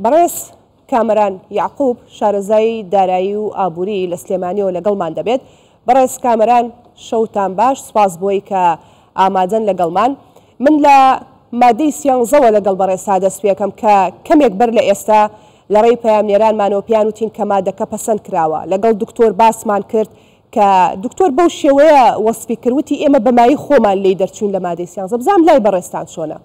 بەڕێز کامەران یعقوب شارەزای دارایی و ئابووری لە سلێمانیەوە لەگەڵمان دەبێت. بەڕێز کامەران شەوتان باش، سپاس بۆی کە ئامادەن لەگەڵمان. من لە مادەی 13ەوە لەگەڵ بەڕێزا دەست پێکەم کە کەمێک بەر لە ئێستا لە ڕێی پەیامنێرانمانەوە پیان وتین کە مادەکە پەسەند کراوە. لەگەڵ دکتۆر باسمان کرد کە دکتۆر بەو شێوەیە وەسفی کردوتی ئێمە بەمایی خۆمان لێی دەرچوین لە مادەی 13. بزانم لای بەڕێستان چۆنە؟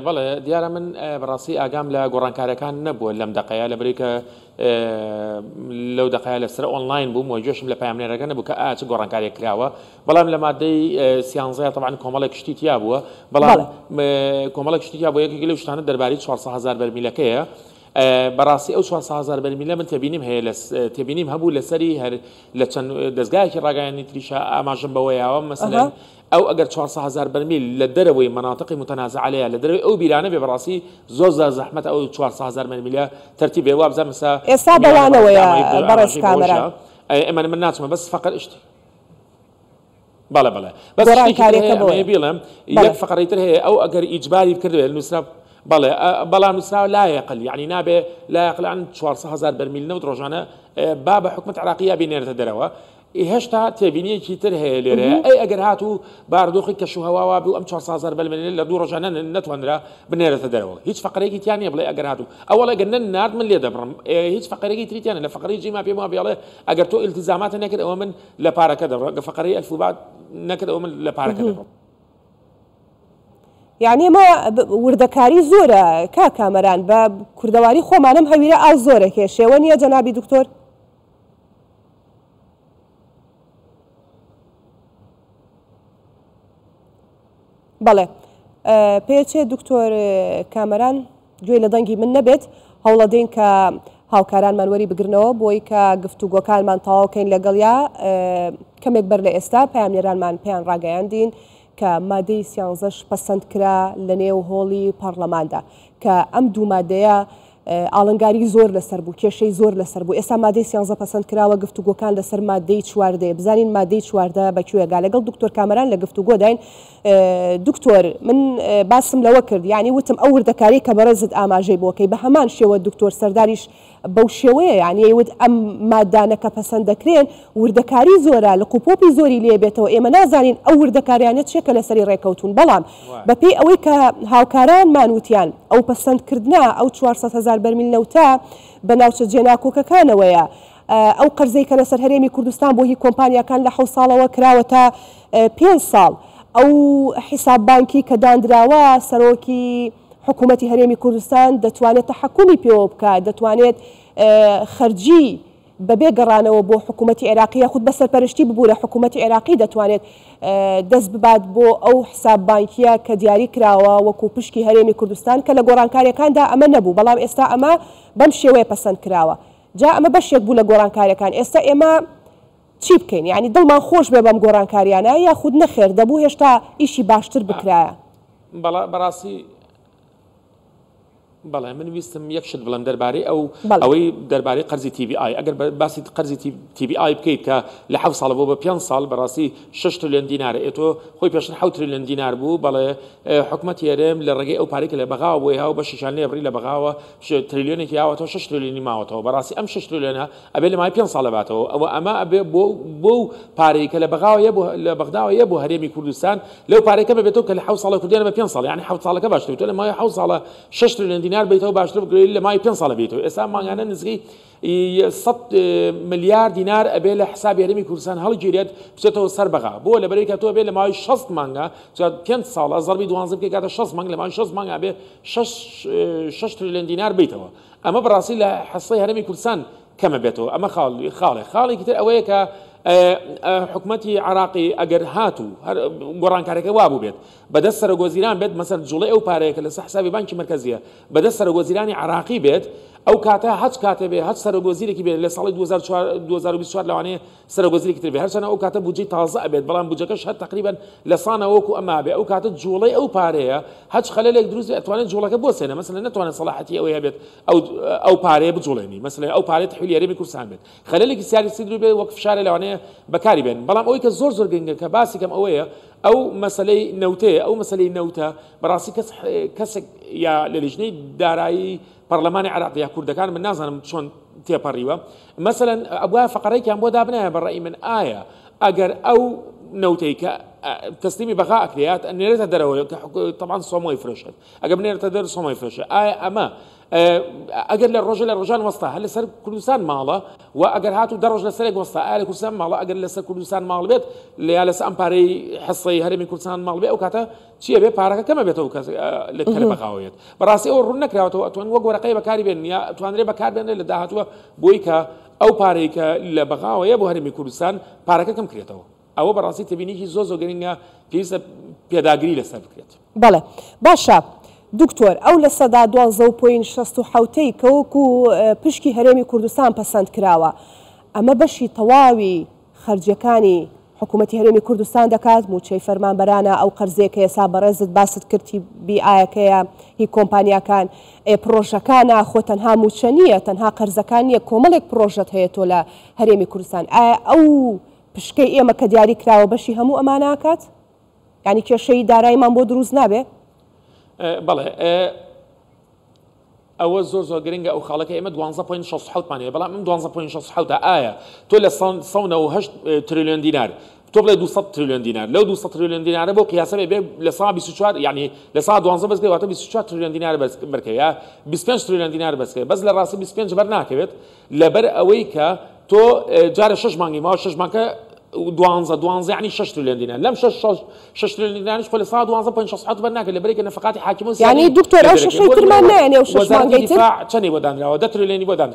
بەڵێ دیارە من بەڕاستی ئاگام لە گۆڕانکاریەکان نەبووە لەم دقەیە لەبەرەوەی کە لەو دقەیە لەسەر ئۆنلاین بووم و گوێشم لە پەیامنێرەکە نەبوو کە چ گۆڕانکاریەک کراوە. بەڵام لە مادەی 13 طبعاً کۆمەڵێک شتی تیا بووە، بەڵام کۆمەڵێک شتی تیا بوو. یەکێکی لەو شتانە دەربارەی 400,000 بەرمیلەکەیە. بەڕاستی ئەو 400,000 بەرمیلە من تێبینیم هەبوو لەسەری هەر لە چەند دەستگایەکی ڕاگەیاندنی تریشە ئاماژەم بەوەیەوە مەسەلەن ئەو ئەگەر 400,000 بەرمیل لە دەرەوەی مناطقی متەنازع عەلەیە لە دەرەوەی ئەو بیرانە بێ بەڕاستی زۆر زەحمەت ئەو 400,000 بەرمیلە تەرتیب بێ. وابزان مەسا ئێستا بەوانەوەیە بەڕێز کامەران ئێمە من ناچمە بەس فقط شت بەڵێ بەس شتێکی بڵێم یەک فقرەیتر هەیە ئەو ئەگەر ئیجباری بکردوێت نووسرا بەڵام نووسراوە لا یەقل یعنی نابێ لا یەقل عن 400,000 بەرمیل نەوت ڕۆژانە با بە حکومەت عێراقیە بینێرێتە دەرەوە. هێشتا تێبینیەکی تر هەیە لێرەیە ئەی ئەگەر هاتوو بارودۆخی کەشوهەوا بوو ئەم 400,000 بەرمیل لە 2 ڕۆژانە نەتوانرا بنێرێتە دەرەوە. هیچ فقرەیەکی تیان نییە بڵێ ئەگەر هاتوو ئەوەڵ ئەگەر نارد من لێ دەبڕم. هیچ فقرەیەکی تریتیانە لە فقرەی جیما پێم وابێ ئەگەر تۆ ئیلتیزاماتە نەکرد ئەوە من لە پارەکە دەبڕم، فقرەی ئەلف بات نەکرد ئەوە من لە پارەکە دەبڕم. یعنی ئێمە وردەکاری زۆرە کا کامەران بە کوردەواری خۆمانم هەویرە ئاو زۆرە شێوە نییە جەنابی دکتۆر؟ بەڵێ پێچێ دکتۆر کامەران گوێ لە دەنگی من نەبێت، هەوڵەدەین کە هاوکارانمان وەری بگرنەوە بۆی کە گفتوگۆکانمان تەواوکەین لەگەڵیا. کەمێک بەر لە ئێستا پەیامنێرانمان پێیان ڕاگەیاندین کە مادەی 13ش پەسەند کرا لە نێو هۆڵی پەرلەماندا کە ئەم دوو مادەیە ئاڵنگاری زۆر لەسەر بوو، کێشەی زۆر لەسەر بوو. ئێستا مادەی 13 پەسەند کراوە، گفتوگۆکان لەسەر مادەی 14. بزانین مادەی 14 بەکوێگا لەگەڵ دکتۆر کامەران لە گفتوگۆ داین. دکتۆر من باسم لەوە کرد یعنی وتم ئەو وردەکاری کە بەڕێزت ئاماژەی بۆکەی بە هەمان شێوە دکتۆر سەرداریش بەو شێوەیە یعنی وت ئەم مادانەکە پەسەند دەکرێن وردەکاری زۆرە لە قوپۆپی زۆری لێ بێتەوە. ئێمە نازانین ئەو وردەکاریانە چێکە لەسەری ڕێکەوتون، بەڵام بەپێی ئەوەی کە هاوکارانمان وتیان ئەو پەسەندکردنا ئەو 400,000 بەرمیل نەوتە بە ناوچە جێناکۆکەکانەوەیە. ئەو قەرزەی کە لەسەر هەرێمی کوردستان بۆ هی کۆمپانیاکان لە 7 ساڵەوە کراوە تا 5 ساڵ. ئەو حیساب بانکی کە دانراوە سەرۆکی حکوومەتی هەرێمی کوردستان دەتوانێت تەحەکومی پێوە بکات، دەتوانێت خەرجی بەبێ گەڕانەوە بۆ حکوومەتی عێراقی خود بە سەرپەرشتی ببوو لە حکوومەتی عێراقی دەتوانێت دەست ببات بۆ ئەو حساب بانکیە کە دیاری کراوە وەکو پشکی هەرێمی کوردستان کە لە گۆڕانکاریەکاندا ئەمە نەبوو، بەڵام ئێستا ئەمە بەم شێوەیە پەسەند کراوە. جا ئەمە بەشێک بوو لە گۆڕانکاریەکان. ئێستا ئێمە چی بکەین؟ یعنی دڵمان خۆش بێ بەم گۆڕانکاریانە یاخود نەخێر دەبوو هێشتا ئیشی باشتر بکرایە؟ بەڕاستی بەڵێ من ویستم یەک شت بڵم دەربارەی ئەوەی دەربارەی قەرزی TBI ئەگەر باسی قەرزی TBI بکەیت کە لە 7 ساڵ بۆ بە 5 ساڵ بەڕاستی 6 تریلیۆن دینارە ئێتۆ خۆی پێشتر 7 تریلیۆن دینار بوو. بەڵێ حکومەتی هەرێم لە ڕێگەی ئەو پارێکە لە بەغاوە بۆی هاو بە شیشان لێ بڕی لە بەغاوە تریلیۆنێکی یاوەتەوە 6 تریلیۆنی ماوەتەوە. بەڕاستی ئەم 6 تریلیۆنە ئەبێ لە مای 5 ساڵ باتەوە. ئەمە ئەبێ بۆ پارەیەکە لە بەغاوە لە بەغداوە بۆ هەرێمی کوردستان لەو پارێکە بێتەوە کە لە 7 ساڵە کوردیانە بە 5 ساڵ یعنی 7 ساڵەکە باشتر لە مای 7 ساڵە 6 تریلیۆن دینار بیتەوە باشتر لە مای 5 ساڵە بێتەوە. ئێستا ماگانە نزیک 100 ملیار دینار ئەبێ لە حسابی هەرێمی کوردستان هەڵگیرێت بچێتەوە سەر بەغا بۆ لەبەرەوەی کە تۆ بێ لە ماوەی 6 مانگە 5 ساڵە زەربی 12 بکەی کاتە 6 مانگ لە ماوەی 6 مانگە بێ 6 تریلیۆن دینار بیتەوە. ئەمە بەڕاستی لە حەسەی هەرێمی کوردستان کەمە بێتەوە. ئەمە خاڵێکی تر ئەوەیە کە حکومەتی عراقی ئەگەر هاتوو گۆڕانکارەکە وابوو بێت بەدەست سەرۆکوەزیران بێت مەسەر جوڵەی ئەو پارەیەکە لە حسابی بانکی مرکزیە بەدەست سەرۆکوەزیرانی عراقی بێت ئەو کاتە هەچ کاتێ بێ هەچ سەرۆکوەزیرێکی بێت لە ساڵی 2024 لەوانەیە سەرۆکوەزیرێکی تر بێ هەرچەندە ئەو کاتە بودجەی تازە ئەبێت بەڵام بودجەکەش هەر تقریبا لە سانە وەکو ئەما بێ ئەو کاتە جوڵەی ئەو پارەیە هەچ خەلەلێک دروست ئەتوانێت جوڵەکە بۆسێنە مەسەلا نەتوانێت سەلاحەتی ئەوەیە بێت ئەو پارەیە بجوڵێنی مەسەلا ئەو پارەیە تحویلی هەرێمی کوردستان بێت خەلەلێکی سیاسی دروست بێت وەک فشارە لەوانەیە لەوانەیە بەکاری بێن بەڵام ئەوەی کە زۆر گرنگە کە باسی کەم ئەوەیە ئەو مەسلەی نەوتەیە ئەو مەسلەی نەوتە بەڕاستی کەسێک یا لە لیژنەی دارایی پەرلەمانی عێراق یا کوردەکان من نازانم چۆن تێپەڕیوە مەسەلەن ئەبووە فەقەرەیەکیان بۆ دابنایە بەڕێی من ئایا ئەگەر ئەو نەوتەی کە تسلیمی بەغا ئەکرێت نێرێتە دەرەوە طبعا سۆمۆی فرۆشێت ئەگەر بنێرێتە دەر سۆمۆی فرۆشێت ئایا ئەمە ئەگەر لە ڕۆژان وەستا هەر لەسەر کوردستان ماڵە و ئەگەر هاتو دە ڕۆژ لەسەرێک وەستا ئایا لە کوردستان ماڵە ئەگەر لەسەر کوردستان ماڵ بێت یا لەسەر ئەم پارەی حەسەی هەرێمی کوردستان ماڵ بێت ئەو کاتە چیە بێ پارەکە کەمە بێتەوە لە کەرە بەغاوێت بەڕاستی ئەو ڕوون نەکراوەتەوە ئەتوان وەک وەرەقەی بەکاری بێن یا ئەتوانرێ بەکاربێنێت لە داهاتووە بۆی کە ئەو پارەی کە لە بەغاوەیە بۆ هەرێمی کوردستان پارەکە کەم کرێتەوە ئەوە بەڕاستی تبینیکی زۆر گرنگە پێویستە پێداگیری لەسەر بکرێت بەڵێ باشە دکتۆر ئەو لە سەدا 12.67 کەوەکو پشکی هەرێمی کوردستان پەسەند کراوە ئەمە بەشی تەواوی خەرجەکانی حکوومەتی هەرێمی کوردستان دەکات موچەی فەرمانبەرانە ئەو قەرزێکە ئێسا بەڕێزت باست کردی بیئایەکەیە هی کۆمپانیاکان پرۆژەکانە خۆ تەنها موچە نییە تەنها قەرزەکان نییە کۆمەڵێک پرۆژەت هەیە تۆ لە هەرێمی کوردستان ئایا ئەو پشکەی ئێمە کە دیاری کراوە بەشی هەموو ئەمانەکات ینی کێشەی داراییمان بۆ دروست نابێ بەڵێ ئەوە زۆر گرنگە ئەو خاڵەکە ئێمە 12.67 مانەیە بەڵام ئەم 12.67 ئایا تۆ لە 108 تریلیۆن دینار تۆ بڵێ 200 تریلیۆن دینار لەو 200 تریلیۆن دینارە بۆ قیاسە بێ لە سا 24 یعنی لە سا 12 بەس واتە 24 تریلیۆن دینار بەرکە یا 25 تریلیۆن دینار بەسکە بەس لە ڕاستی 25 بەر ناکەوێت لەبەر ئەوەی کە تۆ جارە 6 مانگی ماوە 6 مانکە 12 يعني 6 تريليون دينار لم 6 تريليون دينار نقول صار 12.6 برناك اللي بريك نفقات حاكم يعني دكتور او شيء ترمان يعني او شش مانجيتر ثاني ودان او 2 تريليون ودان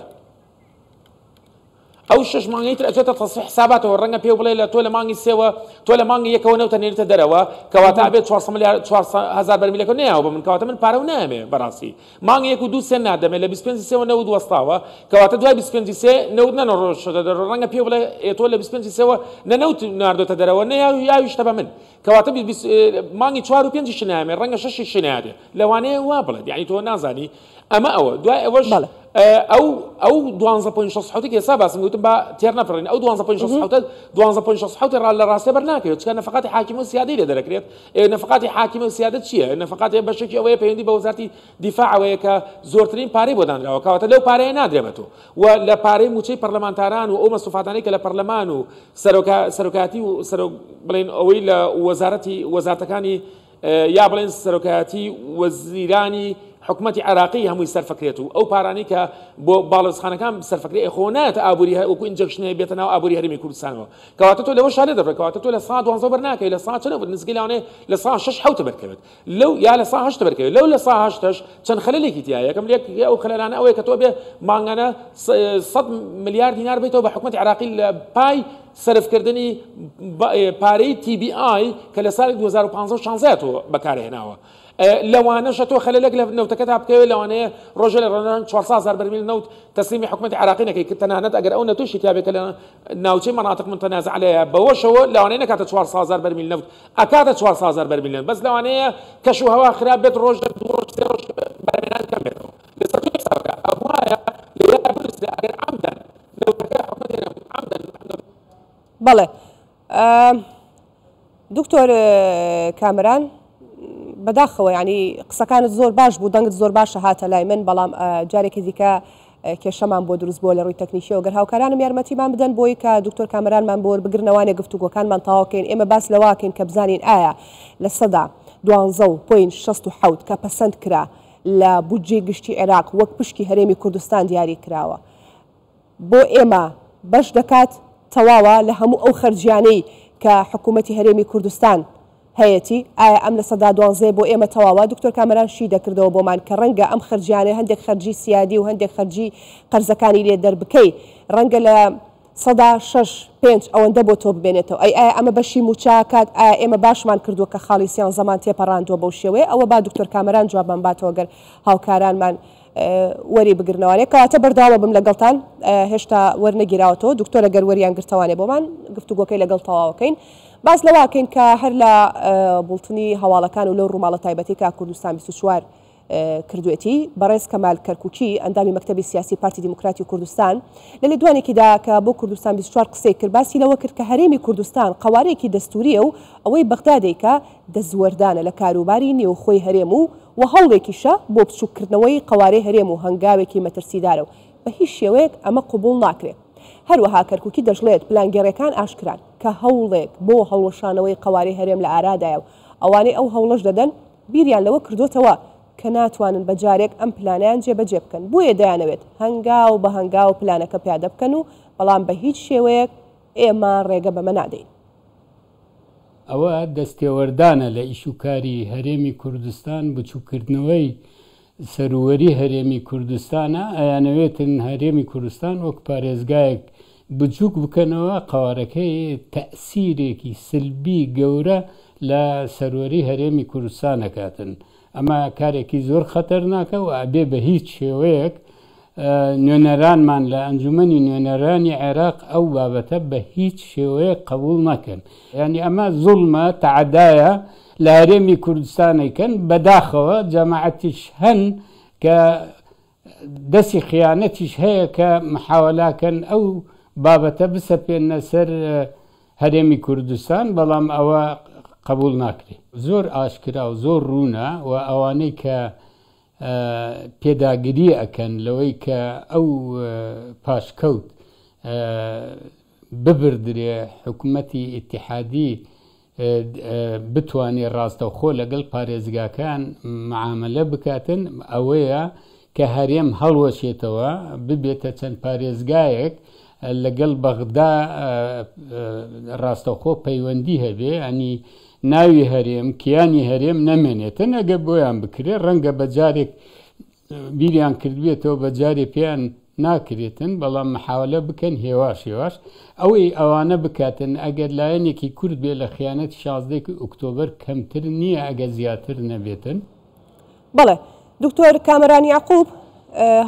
او شش مانجيتر اجت تصحيح حساباته ورنga بيو بلا توله مانجي سوا توله مانجي يكونه وتنيرته دروا كواتا بيت 400 مليار 4000 برميل كونه او من كواتا من بارو نامه براسي مانجي يكو دو سنه دم ل 25 سوا نود وسطاوا كواتا دو 25 سوا نودنا نروش رنga بيو بلا توله 25 سوا ننوت ناردو تدروا يا يشتبه من كواتا مانجي 4 و5 شنامه رنga 6 شناده لوانه وابلد يعني تو نازاني اما او دو اوش او 12.6 كيسا بس قلت با تيرنا فرين او 12.6 راسته برناكي كان نفقات حاكم وسيادي لدركريت نفقات حاكم وسياده شيء نفقات بشكي او بيندي بوزارتي دفاع ويك زورترين باري بودان راو كاوت لو باري نادربتو ولا باري موشي برلمانتاران و مصطفاتاني كلا برلمان سروكاتي وسرو بلين اويل وزارتكاني يا بلين سروكاتي وزيراني حكومتي عراقية هم يسر فكريته أو بارانيكا بالوس خانة كام سر فكرية إخوانات أبوريها وكو إنجكشنية بيتنا وأبوريها رمي كردستان كواتتو لو شالي دفر كواتتو لصاد وانزو برناكا لصاد شنو بالنسبة لي لصاد شش حوت بركبت لو يا لصاد هشت بركبت لو لصاد هشتش كان خلالي كتيا كم ليك أو خلالنا أو كتوبة مانغنا 100 مليار دينار بيتو بحكومة عراقي باي صرف كردني باري تي بي اي كلا سال 2015 شانزاتو بكاره هناوا لوانا شتو خلالك نوت كتاب كي لوانا رجل رنان 4000 برميل نوت تسليم حكومه عراقيه كي كتنانت اگر او نتو شتابه كلا ناوتي مناطق متنازع عليها بوشو لوانا كانت 4000 برميل نوت اكاد 4000 برميل نوت بس لوانا كشو هوا خراب بيت روج برميل كم لسه تسابق ابوايا لا بس اگر عمدا لو حكومه عمدا بله دكتور كامران بەداخەوە ینی قسەکانت زۆر باش بوو دەنگت زۆر باشە هاتە لای من بەڵام جارێکی دیکە کێشەمان بۆ دروست بۆ لە ڕووی تەکنیکیەوە گەر هاوکارانم یارمەتیمان بدەن بۆی کە دکتۆر کامەرانمان بۆ بگرنەوانێ گفتوگۆکانمان تەواوکەین ئێمە باس لەواکەین کە بزانین ئایا لە سەدا 12.67 کە پەسەند کرا لە بودجێ گشتی عێراق وەک پشکی هەرێمی کوردستان دیاری کراوە بۆ ئێمە بەش دەکات تەواوە لە هەموو ئەو خەرجیانەی کە حکوومەتی هەرێمی کوردستان هەیەی ئایا ئەم لە سەدا 12 بۆ ئێمە تەواوە دکتۆر کامەران شی دەکردەوە بۆمان کە ڕەنگە ئەم خەرجیانە هەندێک خەرجی سیادی و هەندێک خەرجی قەرزەکانی لێ دەربکەی ڕەنگە لە سەدا 6-5 ئەوەندە بۆ تۆ ببێنێتەوە ئایا ئەمە بەشی موچاکات ئایا ئێمە باشمان کردووە کە خاڵی سیان زەمان تێپەڕاندووە بەو شێوەیە ئەوە با دکتۆر کامەران جوابمان باتەوە گەر هاوکارانمان وەری بگرنەوەێ کەواتە بەرداوە بم لەگەڵتان هێشتا وەرنەگیراوەتەوە دکتۆرە گەر وەریان گرتەوانێ بۆمان گفتوگۆکەی لەگەڵ تەواوەکەین باس لەواکەین کە هەر لە بڵتنی هەواڵەکان و لەو ڕووماڵە تایبەتی کا کوردستان 24 کردوێتی بەڕێز کەمال کەرکووکی ئەندامی مەکتەبی سیاسی پارتی دیموکراتی کوردستان لە لێدوانێکیدا کە بۆ کوردستان 24 قسەی کرد باسی لەوە کرد کە هەرێمی کوردستان قوارەیەکی دەستوریە و ئەوەی بەغدادێکە دەزوەردانە لە کاروباری نێوخۆی هەرێم و هەوڵێکیشە بۆ بچووکردنەوەی قوارەی هەرێم و هەنگاوێکی مەترسیدارە و بە هیچ شێوەیەک ئەمە قبول ناکرێت. هەروەها کەرکووکی دەژڵێت پلانگەڕەکان ئاشکران کە هەوڵێک بۆ هەڵوەشانەوەی قوارەی هەرێم لە ئارادایە و ئەوانەی ئەو هەوڵەش دەدەن بیریان لەوە کردوتەوە کە ناتوانن بە جارێک ئەم پلانیان جێبەجێ بکەن بۆیە دەیانەوێت هەنگاو بە هەنگاو پلانەکە پیادە بکەن و بەڵام بە هیچ شێوەیەک ئێمە ڕێگە بەمە نادەین. ئەوە دەستێوەردانە لە ئیشوکاری هەرێمی کوردستان بچووکردنەوەی سەروەری هەرێمی کوردستانە ئەیانەوێتن هەرێمی کوردستان وەک پارێزگایەک بچووک بکەنەوە قوارەکەی تەئسیرێکی سلبی گەورە لە سەروەری هەرێمی کوردستان دەکاتن. ئەمە کارێکی زۆر خەتەرناکە و ئەبێ بە هیچ شێوەیەک نوێنەرانمان لە ئەنجومەنی نوێنەرانی عێراق ئەو بابەتە بە هیچ شێوەیەک قبول نەکەن. یعنی ئەمە زوڵمە تەعەدایە لە هەرێمی کوردستانێکن بەداخەوە جەماعەتیش هەن کە دەستی خیانەتیش هەیە کە محاوەلاکەن ئەو بابەتە بسەپێنە سەر هەرێمی کوردستان بەڵام ئەوە قبول ناکرێت. زۆر ئاشکرا و زۆر ڕوونە و ئەوانەی کە پێداگیری ئەکەن لەوەی کە ئەو پاشکەوت ببردرێ حکوومەتی ئیتیحادی بتوانێت ڕاستەوخۆ لەگەڵ پارێزگاکان معاملە بکاتن ئەوەیە کە هەرێم هەڵوەشێتەوە ببێتە چەند پارێزگایەک لەگەڵ بەغدا ڕاستەوخۆ پەیوەندی هەبێ ئەنی ناوی هەرێم کیانی هەرێم نەمێنێتن ئەگە بۆیان بکرێت ڕەنگە بەجارێک بیریان کردوێتەوە بەجارێ پێیان ناکرێتن بەڵام محاولە بکەن هێواش هێواش ئەوەی ئەوانە بکاتن ئەگەر لایەنێکی کورد بێ لە خیانەت 16 ئۆکتۆبر کەمتر نییە ئەگە زیاتر نەبێتن. بەڵێ دکتۆر کامەران یاعقوب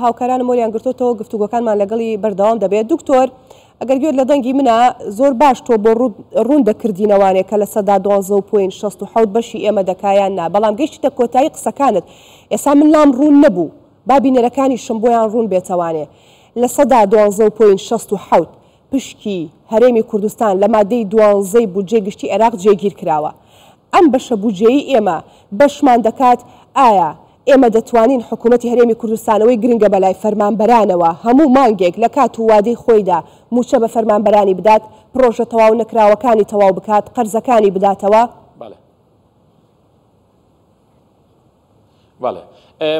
هاوکاران مۆریان گرتوتەوە گفتوگۆکانمان لەگەڵی بەردەوام دەبێت. دکتۆر ئەگەر گوێت لە دەنگی منە زۆر باش تۆ بۆ ڕوون دەکردینەوانێک کە لە سەدا 12.67 بەشی ئێمە دەکایان نا بەڵام گەیشتە کۆتایی قسەکانت ئێستا من لام ڕوون نەبوو بابینەرەکانی شم بۆیان ڕوون بێتەوانێ لە سەدا 12.67 پشکی هەرێمی کوردستان لە مادەی 12 بودجێ گشتی عێراق جێگیر کراوە. ئەم بەشە بودجێی ئێمە بەشمان دەکات ئایا ئێمە دەتوانین حکوومەتی هەرێمی کوردستانەوەی گرنگە بەلای فەرمانبەرانەوە هەموو مانگێک لە کات و وادەی خۆیدا موچە بە فەرمانبەرانی بدات پرۆژە تەواو نەکراوەکانی تەواو بکات قەرزەکانی بداتەوە.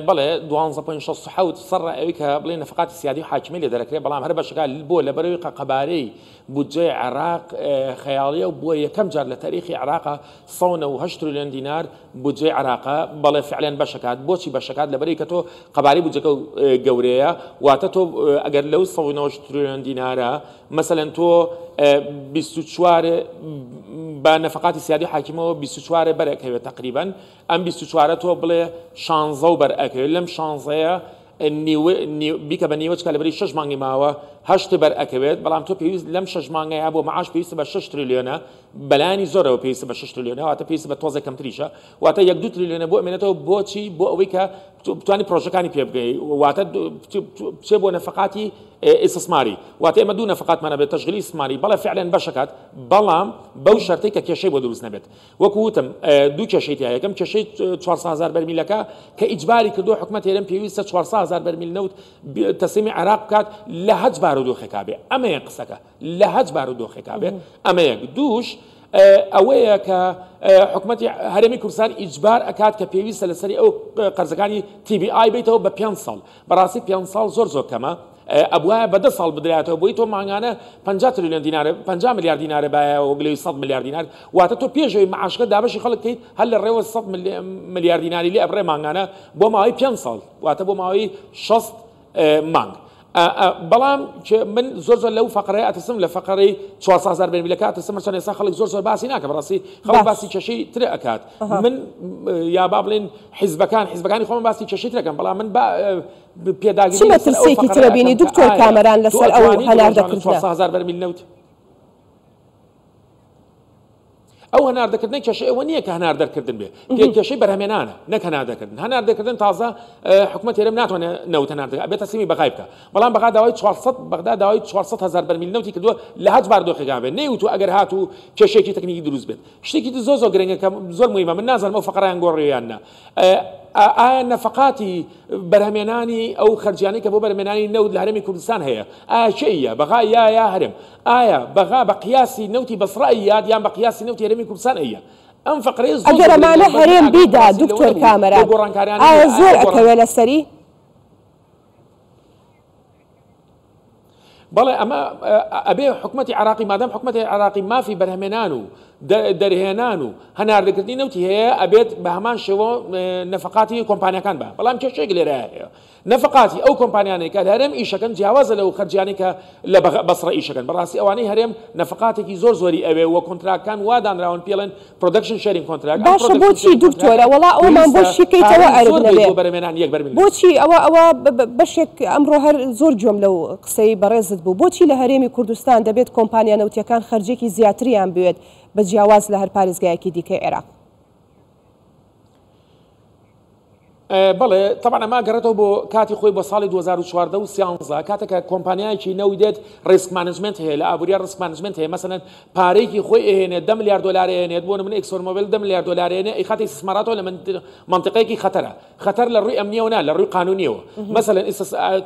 بەڵێ 12.67 سەر ئەوەی کە بڵێ نەفقاتی سیادی و حاکمی لێ دەرەکرێت بەڵام هەر بەشەکە بۆ لەبەرەوەی قەقەبارەی بودجەی عێراق خەیاڵیە و بۆ یەکەم جار لە تاریخی عێراقا 108 تریلیۆن دینار بودجەی عێراقا بەڵێ فعلەن بەشەکات بۆچی بەشەکات لەبەرەوەی کە تۆ قەبارەی بودجەکە گەورەیە واتە تۆ ئەگەر لەو 109 تریلیۆن دینارە مەسەلەن تۆ 24 بە نەفقاتی سیادی حاکمەوە 24 بەرەکەوێت تقریبا ئەم 24 تۆ بڵێ 16 بەرئەکەوێت لەم 16 بیکە بە نیوەچکە لەبەری 6 مانگی ماوە 8 بەرئەکەوێت بەڵام تۆ پێویست لەم 6 مانگەیە بۆ معاش پێویستە بە 6 تریلیۆنە بەلانی زۆرەوە پێویستە بە 6 تریلیۆنە واتە پێویستە بە تۆزێک کەمتریشە واتە 1-2 تریلیۆنە بۆ ئەمێنێتەوە بۆچی بۆ ئەوەی کە بتوانانی پرۆژەکانی پێ بگەی واتە بچێ بۆ نەفقاتی ئیسtismاری واتە ئێمە دوو نەفقاتمانە بێت تەشغیلی ئیسtismاری بەڵێ فعلەن بەشەکات بەڵام بەو شەرتەی کە کێشەی بۆ دروست نەبێت وەکو وتم دوو کێشەی تیا یەکەم کێشەی 400,000 بەرمیلەکە کە ئیجباری کردو حکومەت هێرم پێویستە 400,000 بەرمیل نەوت تەسلیمی عێراق بکات لە هەج بارودۆخێکا بێ ئەمە یەک قسەکە لە هەج بارودۆخێکا بێ ئەمە یەک دووش ئەوەیە کە حکومەتی هەرێمی کوردستان ئیجبار ئەکات کە پێویستە لەسەری ئەو قەرزەکانی TBI بێتەوە بە 5 ساڵ بەڕاستی 5 ساڵ زۆر کەمە ئەبوایە بە 10 ساڵ بدرێتەوە بۆی تۆ ماگانە 50 تریلیۆن دینارە 50 میلیارد دینارە بایەوە بلێ 100 میلیارد دینار واتە تۆ پێشەوەی معاشەکە دابەشی خەڵک کەیت هەر لە ڕێوە 100 میلیارد دیناری لێ ئەبڕێ ماگانە بۆ ماوەی 5 ساڵ واتە بۆ ماوەی 60 مانگ بەڵام من زۆر لەو فقرەیە ئەتەسم لە فقرەی 400,000 بەرمیلەکە ئەتەسم چەند ئێستا خەڵک زۆر باسی ناکە بەڕاستی خەڵک باسی کێشەی ترە ئەکات من یا با بڵێن حیزبەکانی خۆم باسی کێشەی ترەکەم بەڵام من پێداگیری چ مەترسێکی ترە بینی دکتۆر کامەران لەسەر ئەو هەناردەکردنە 400,000 بەرمیل نەوت ئەو هەناردەکردنی کێشەی ئەوە نییە کە هەنار دەرکردن بێ کێشەی بەرهەمێنانە نەک هەناردەکردن هەناردەکردن تازە حکوومەت هێرم ناتوانێت نەوت هەناردەکە بێتە سیمی بەغای بکە بەڵام بەغا داوای 400 بەغدا داوای 400,000 بەرمیل نەوتی کردووە لە هەج باردۆخێکا بێت نەیوت ئەگەر هات و کێشەیەکی تەکنیکی دروست بێت شتێکی زۆر گرنگە کە زۆر مهمە من نازانم ئەو فەقەرەیان گۆڕییاننا ئایا نەفقاتی بەرهەمێنانی ئەو خەرجیانەی کە بۆ بەرهەمێنانی نەوت لە هەرێمی کوردستان هەیە ئایا چیە بەغا یا هەرێم ئایا بەغا بە قیاسی نەوتی بەسڕە یاد یان بە قیاسی نەوتی هەرێمی کوردستان هەیە ئەم فەقرەیە ئەگەر ئەمانە هەرێم بیدا دکتۆر کامەران ئایا زۆر ئەکەوێ لەسەری بەڵێ ئەمە ئەبێ حکوومەتی عراقی مادام حکوومەتی عراقی مافی بەرهەمێنان و دەرهێنان و هەناردەکردنی نەوتی هەیە ئەبێت بە هەمان شێوە نەفقاتی کۆمپانیەکان بە بەڵام کێشەیەک لێرە هەیە نەفقاتی ئەو کۆمپانیانەی کە هەرێم ئیشەکەن جیاوازە لەو خەرجیانی کە لە بەسڕە ئیشەکەن بەڕاستی ئەوانەی هەرێم نەفقاتێکی زۆری ئەوێ وە کۆنتراکتەکان وادانراون پێڵێن پرۆدەکشن شێرینگ کۆنتراکت باشە بۆچی دکتۆرە وەڵا ئەومان بۆ شیکەیتەوە ئەرێ بەرهەمێنان یەک بەرمیل بۆچی ئەوە بەشێک ئەمڕۆ هەر زۆر جۆم لەو قسەی بەڕێزت بوو بۆچی لە هەرێمی کوردستان دەبێت کۆمپانیا نەوتیەکان خەرجێکی زیاتریان بوێت بە جیاواز لە هەر پارێزگایەکی دیکەی عێراق بەڵێ طبعا ئەمە گەڕێتەوە بۆ کاتی خۆی بۆ ساڵی 2014 و 2013 کاتێکە کۆمپانیایکی نەوی دێت ڕیسک مانجمنت هەیە لە ئابووریا ڕیسک مانجمنت هەیە مەسەلەن پارەیەکی خۆی ئەهێنێت 10 ملیار دلار ئەهێنێت بۆ من ئێکسۆرمۆبیل 10 ملیار دلار ئەهێنێت ئەی استثماراتەوە لە منطقەیەکی خەتەر لە ڕووی ئەمنیەوە نا لە ڕووی قانونیەوە مەسەلەن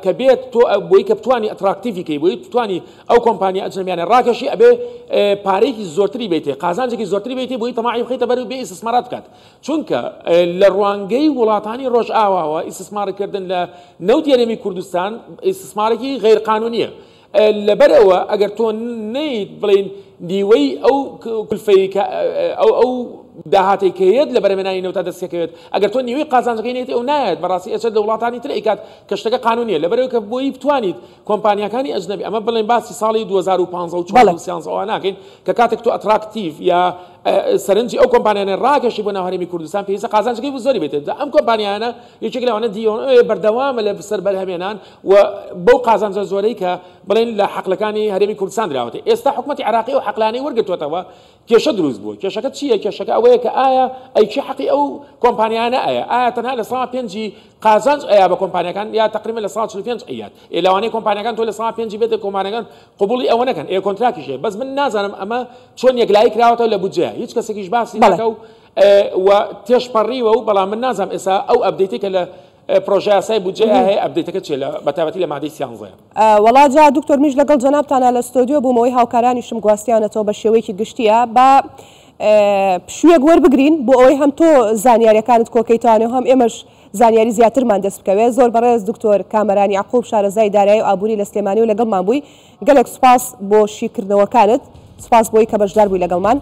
کە بێت تۆ بۆی کە بتوانی ئەتراکتیڤیکەی بۆی بتوانی ئەو کۆمپانیا ئەجنەبیانە ڕاکێشی ئەبێ پارەیەکی زۆرتری بێتێ قازانجێکی زۆرتری بێتێ بۆی تەماعی بخەیتە بەر بێ استثمارات بکات چونکە لە ڕوانگەی وڵاتانی ڕۆژئاواوە استثمارکردن لە نەوتی هەرێمی کوردستان استثمارێکی غیر قانونیە لەبەرەوە ئەگەر تۆ نەیت بڵێن دیوەی ئەو کولفەی ئەو داهاتێکەیەت لە بەرهەمێنانی نەوتە دەستەکەوێت ئەگەر تۆ نیوەی قازانجەکەی نێت ئەو نایەت بەڕاستی ئەچێت لە وڵاتانی تر ئەیکات کە شتەکە قانونیە لەبەرەوە کە بۆی بتوانیت کۆمپانیەکانی ئەجنەبی ئەمە بڵێن باسی ساڵی 2015 و 2013 ناکەین کە کاتێک تۆ ئەتراکتیڤ یا سەرنجی ئەو کۆمپانیانە ڕاکێشی بۆ ناو هەرێمی کوردستان پێویستە قازانجەکەی زۆری بێتێت ئەم کۆمپانیانە یەکێک لەوانە بەردەوامە لە سەر بەرهەمێنان و بەو قازانجە زۆرەی کە بڵێن لە حەقلەکانی هەرێمی کوردستان دراوەتە ئێستا حکوومەتی عراقی و حەقلانەی وەرگرتووەتەوە کێشە دروست بووە کێشەکە چییە کێشەکە ئەوەیە کە ئایا ئەیچی حەقی ئەو کۆمپانیانە ئایا تەنها لە ساڵ 5 قازانج ئەیا بە کۆمپانیەکان یا تقریبا لە ساڵ 45 ئەیات لەوانەیە کۆمپانیەکان تۆ لە ساڵ 5 بێتە کۆمپانیەکان قبوڵی ئەوە نەکەن کۆنتراکیشێ بەس من نازانم ئەمە چۆن یەکلایی کراوەتەوە لە بودجێ هیچ کەسێکیش باسی ناکە و تێشپەڕیوە و بەڵام من نازانم ئێستا ئەو ئەپدەیتێک کە لە پرۆژه یاسای بودجێ هەیە ئەپدەیتەکە چێ لە بەتابەتی لە مادەی 13 وەڵا جا دکتۆر میش لەگەڵ جەنابتانە لە ستۆدیۆ بوومەوەی هاوکارانیشم گواستیانەتەوە بە شێوەیەکی گشتیە بە پشوویەک وەربگرین بۆ ئەوەی هەم تۆ زانیاریەکانت کۆکەیتوانێ هەم ئێمەش زانیاری زیاترمان دەست بکەوێت زۆر بەڕێز دکتۆر کامەران یعقوب شارەزای دارایی و ئابووری لە سلێمانی و لەگەڵمان بووی گەلێک سوپاس بۆ شیکردنەوەکانت سوپاس بۆی کە بەشدار بووی لەگەڵمان